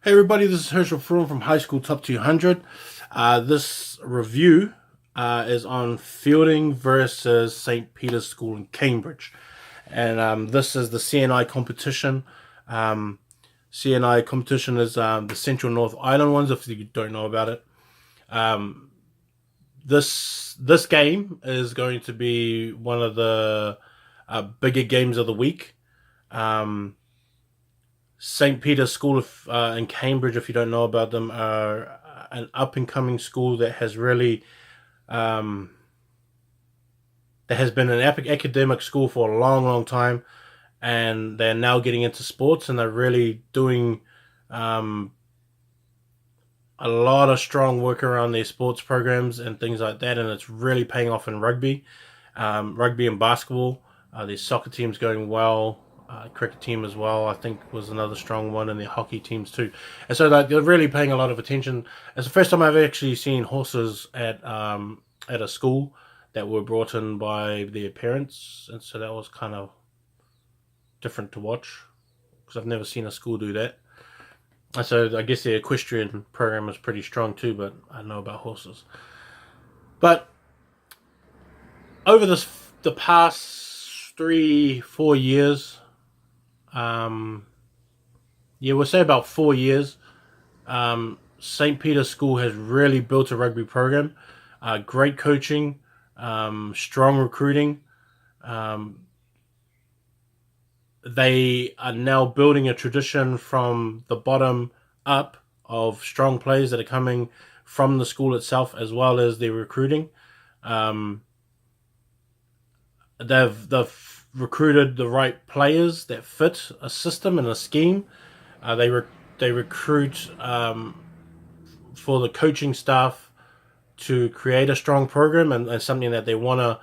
Hey everybody, this is Herschel Froome from High School Top 200. This review is on Feilding versus St. Peter's School in Cambridge. And this is the CNI competition. CNI competition is the Central North Island ones, if you don't know about it. This game is going to be one of the bigger games of the week. St. Peter's School in Cambridge, if you don't know about them, are an up-and-coming school that has really that has been an academic school for a long, long time, and they're now getting into sports, and they're really doing a lot of strong work around their sports programs and things like that, and it's really paying off in rugby, rugby and basketball. Their soccer team's going well. Cricket team as well, I think, was another strong one, and their hockey teams too. And so they're really paying a lot of attention. It's the first time I've actually seen horses at a school that were brought in by their parents, and so that was kind of different to watch because I've never seen a school do that. And so I guess the equestrian program is pretty strong too, but I know about horses. But over the past 3-4 years, we'll say about 4 years, St. Peter's School has really built a rugby program. Great coaching, strong recruiting. They are now building a tradition from the bottom up of strong players that are coming from the school itself, as well as their recruiting. They've recruited the right players that fit a system and a scheme. They recruit for the coaching staff to create a strong program and something that they want to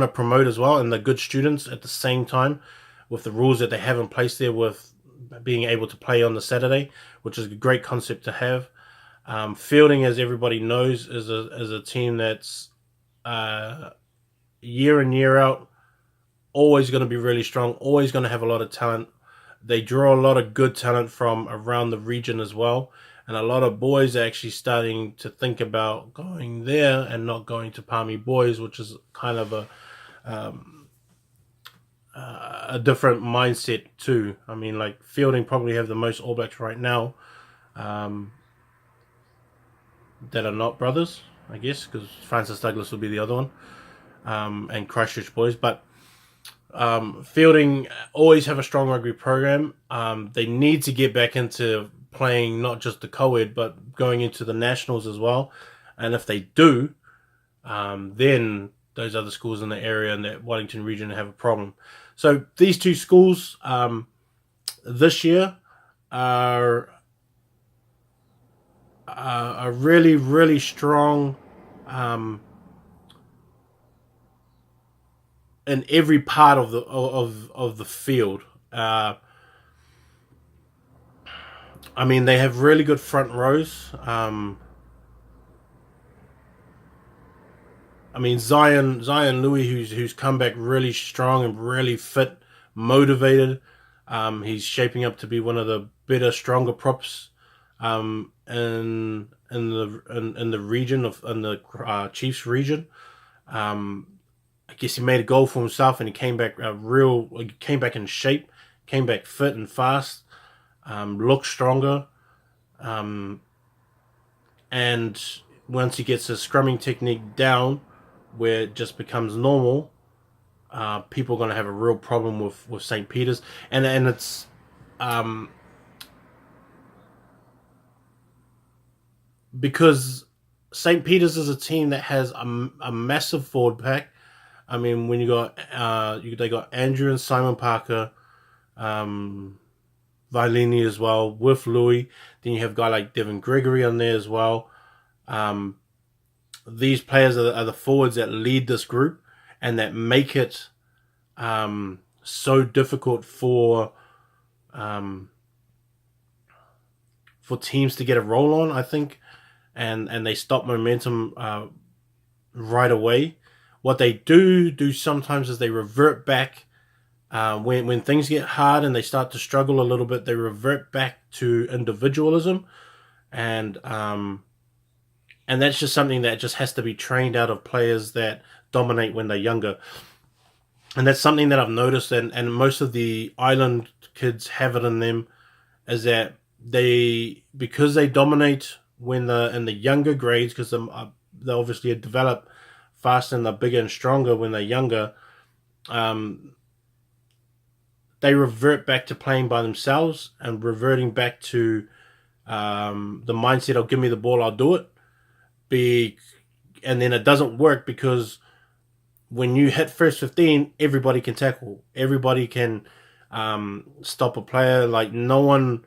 promote as well, and the good students at the same time, with the rules that they have in place there, with being able to play on the Saturday, which is a great concept to have. Feilding, as everybody knows, is a team that's year in, year out, always going to be really strong, always going to have a lot of talent. They draw a lot of good talent from around the region as well, and a lot of boys are actually starting to think about going there and not going to Palmy Boys, which is kind of a different mindset too. I mean, like, Feilding probably have the most All Blacks right now that are not brothers, I guess, because Francis Douglas will be the other one. And Christchurch Boys, but Feilding always have a strong rugby program. They need to get back into playing not just the Coed, but going into the nationals as well. And if they do, then those other schools in the area in the Wellington region have a problem. So these two schools this year are really, really strong. In every part of the field. I mean, they have really good front rows. I mean, Zion Louis, who's come back really strong and really fit, motivated. He's shaping up to be one of the better, stronger props in the region in the Chiefs region. I guess he made a goal for himself, and he came back came back in shape, came back fit and fast, looked stronger, and once he gets his scrumming technique down, where it just becomes normal, people are going to have a real problem with St. Peter's, and it's because St. Peter's is a team that has a massive forward pack. I mean, when they got Andrew and Simon Parker, Vailini as well, with Louis. Then you have a guy like Devin Gregory on there as well. These players are the forwards that lead this group and that make it so difficult for teams to get a roll on, I think, and they stop momentum right away. What they do sometimes is they revert back When things get hard and they start to struggle a little bit, they revert back to individualism, and that's just something that just has to be trained out of players that dominate when they're younger. And that's something that I've noticed, and most of the island kids have it in them, is that because they dominate when they're in the younger grades, because they obviously develop faster and they're bigger and stronger when they're younger, they revert back to playing by themselves and reverting back to the mindset of give me the ball, I'll do it. And then it doesn't work because when you hit first 15, everybody can tackle. Everybody can stop a player. Like not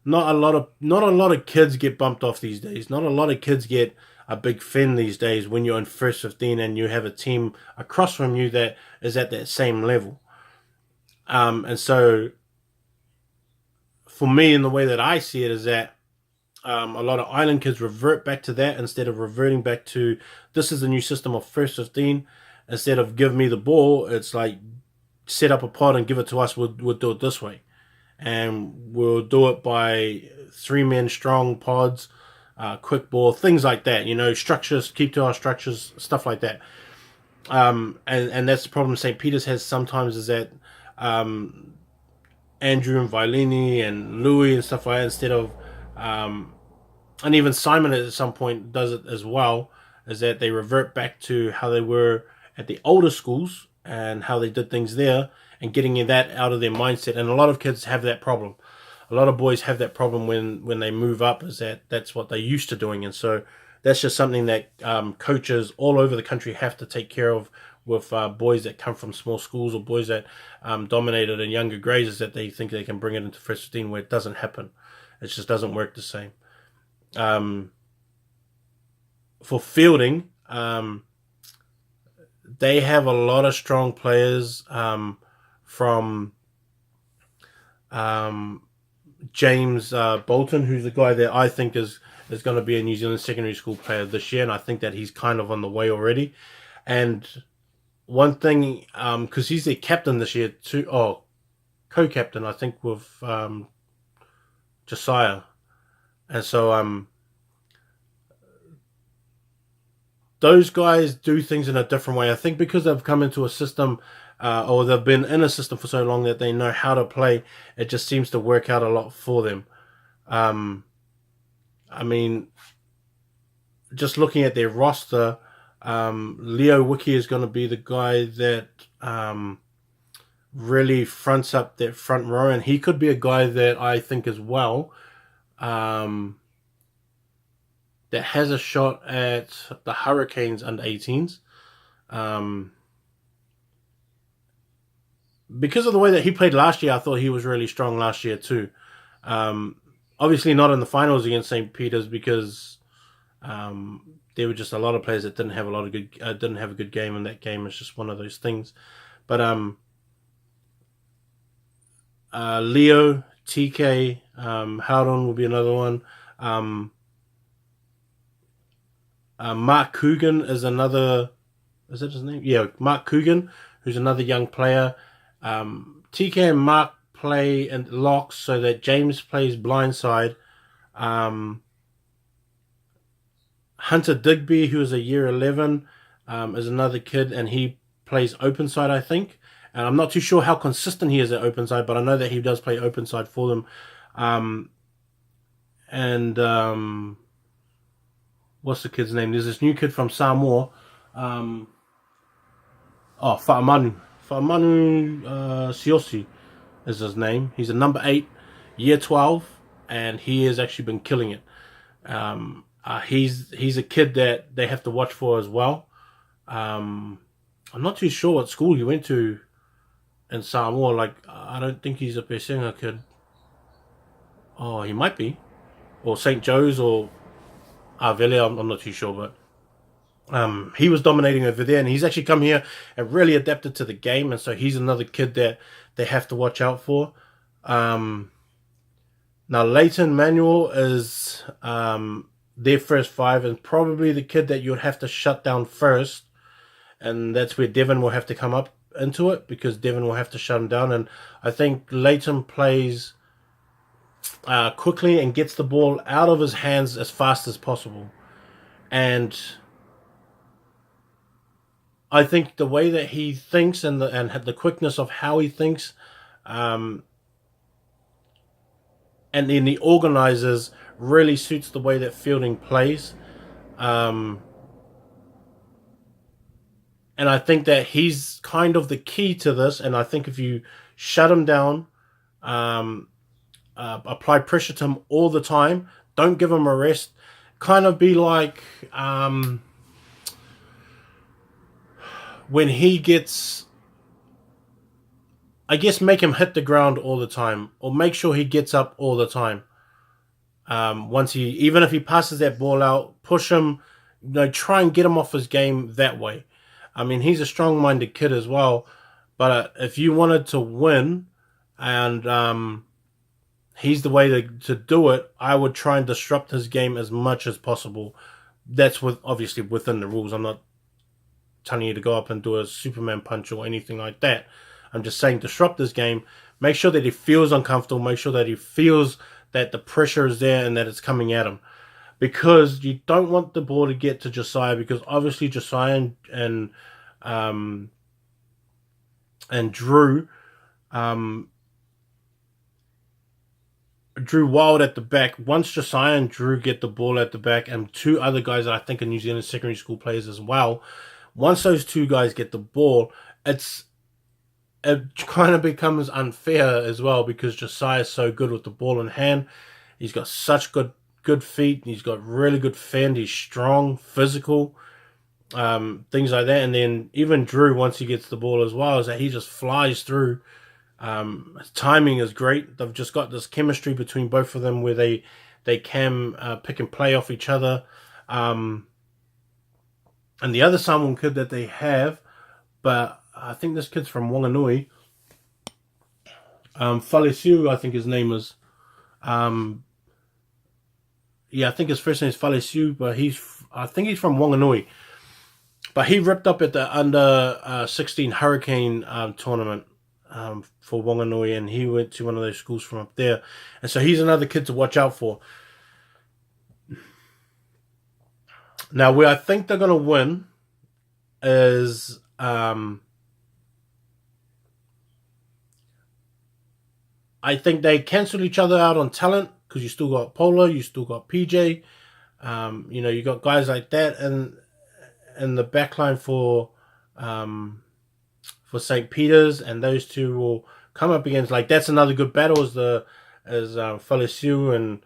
a lot of kids get bumped off these days. Not a lot of kids get a big fin these days when you're in first 15 and you have a team across from you that is at that same level. And so for me, in the way that I see it, is that a lot of island kids revert back to that instead of reverting back to this is the new system of first 15. Instead of give me the ball, it's like set up a pod and give it to us. We'll do it this way, and we'll do it by 3 men strong pods, quick ball, things like that. Structures, keep to our structures, stuff like that. And that's the problem St. Peter's has sometimes, is that Andrew and Vailini and Louis and stuff like that, instead of and even Simon at some point does it as well, is that they revert back to how they were at the older schools and how they did things there, and getting that out of their mindset. And a lot of kids have that problem. A lot of boys have that problem when they move up, is that that's what they're used to doing. And so that's just something that coaches all over the country have to take care of with boys that come from small schools or boys that dominated in younger grades, is that they think they can bring it into first 15, where it doesn't happen. It just doesn't work the same. For Feilding, they have a lot of strong players from James Bolton, who's the guy that I think is going to be a New Zealand secondary school player this year, and I think that he's kind of on the way already. And one thing, because he's their captain this year too, co-captain, I think, with Josiah. And so those guys do things in a different way. I think because they've come into a system, or they've been in a system for so long that they know how to play, it just seems to work out a lot for them. I mean, just looking at their roster, Leo Wiki is going to be the guy that really fronts up that front row, and he could be a guy that I think as well that has a shot at the Hurricanes under 18s. Because of the way that he played last year, I thought he was really strong last year too. Obviously not in the finals against St. Peter's, because there were just a lot of players that didn't have a good game in that game. It's just one of those things. But Leo, TK, Howden will be another one. Mark Coogan is another. Is that his name? Yeah, Mark Coogan, who's another young player. TK and Mark play in locks so that James plays blindside. Hunter Digby, who is a year 11, is another kid, and he plays open side, I think. And I'm not too sure how consistent he is at open side, but I know that he does play open side for them. What's the kid's name? There's this new kid from Samoa. Fa'amanu Siosi is his name. He's a number 8, year 12, and he has actually been killing it. He's a kid that they have to watch for as well. I'm not too sure what school he went to in Samoa. Like, I don't think he's a Pesenga kid. Oh, he might be. Or St. Joe's or Avele, I'm not too sure, but he was dominating over there, and he's actually come here and really adapted to the game, and so he's another kid that they have to watch out for. Now, Leighton Manuel is their first 5, and probably the kid that you'd have to shut down first, and that's where Devon will have to come up into it because Devon will have to shut him down. And I think Leighton plays quickly and gets the ball out of his hands as fast as possible. And I think the way that he thinks and the quickness of how he thinks, and then the organizers really suits the way that Feilding plays. And I think that he's kind of the key to this. And I think if you shut him down, apply pressure to him all the time, don't give him a rest, kind of be like when he gets, I guess, make him hit the ground all the time, or make sure he gets up all the time. Once he, even if he passes that ball out, push him, try and get him off his game that way. I mean, he's a strong-minded kid as well, but if you wanted to win, and he's the way to do it, I would try and disrupt his game as much as possible. That's obviously within the rules. I'm not telling you to go up and do a Superman punch or anything like that. I'm just saying disrupt his game. Make sure that he feels uncomfortable. Make sure that he feels that the pressure is there and that it's coming at him. Because you don't want the ball to get to Josiah, because obviously Josiah and Drew Drew Wild at the back. Once Josiah and Drew get the ball at the back, and two other guys that I think are New Zealand secondary school players as well, once those two guys get the ball, it kind of becomes unfair as well, because Josiah is so good with the ball in hand. He's got such good feet. He's got really good fend. He's strong, physical, things like that. And then even Drew, once he gets the ball as well, is that he just flies through. His timing is great. They've just got this chemistry between both of them where they can pick and play off each other. And the other Samoan kid that they have, but I think this kid's from Wanganui, Falesiu, I think his name is. Yeah, I think his first name is Falesiu, but I think he's from Wanganui. But he ripped up at the under 16 Hurricane tournament for Wanganui, and he went to one of those schools from up there. And so he's another kid to watch out for. Now, where I think they're going to win is I think they cancel each other out on talent, because you still got Polo, you still got PJ, you got guys like that, and the backline for St. Peter's, and those two will come up against, like, that's another good battle, as Falesiu and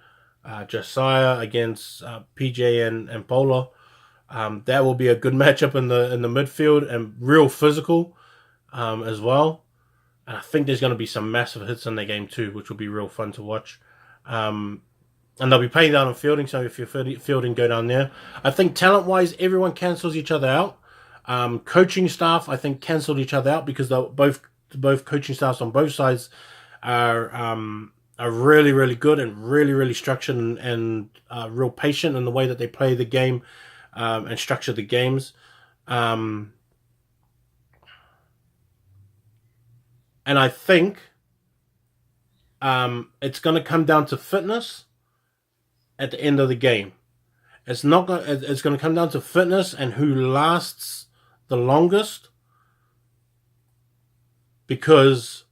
Josiah against PJ and Polo. That will be a good matchup in the midfield, and real physical as well. And I think there's going to be some massive hits in the game too, which will be real fun to watch. And they'll be playing down on Feilding, so if you're Feilding, go down there. I think talent-wise, everyone cancels each other out. Coaching staff, I think, cancelled each other out, because both coaching staffs on both sides are really, really good and really, really structured and real patient in the way that they play the game and structure the games. And I think it's going to come down to fitness at the end of the game. It's going to come down to fitness and who lasts the longest, because,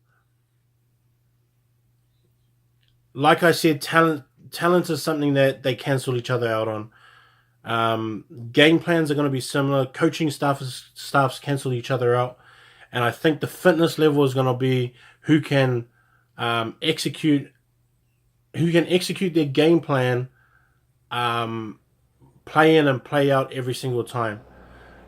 like I said, talent is something that they cancel each other out on. Game plans are going to be similar. Coaching staffs cancel each other out. And I think the fitness level is going to be who can execute their game plan, play in and play out every single time.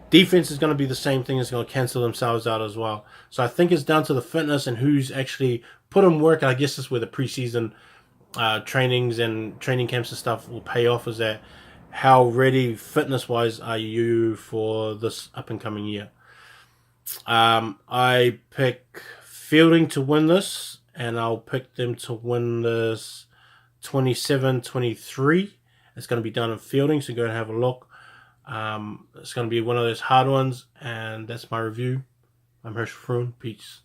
Defense is going to be the same thing. It's going to cancel themselves out as well. So I think it's down to the fitness and who's actually put in work. And I guess that's where the preseason trainings and training camps and stuff will pay off, is that how ready fitness-wise are you for this up-and-coming year. I pick Feilding to win this, and I'll pick them to win this 27-23. It's going to be done in Feilding, so go and have a look. It's going to be one of those hard ones, and that's my review I'm Herschel Froon. Peace.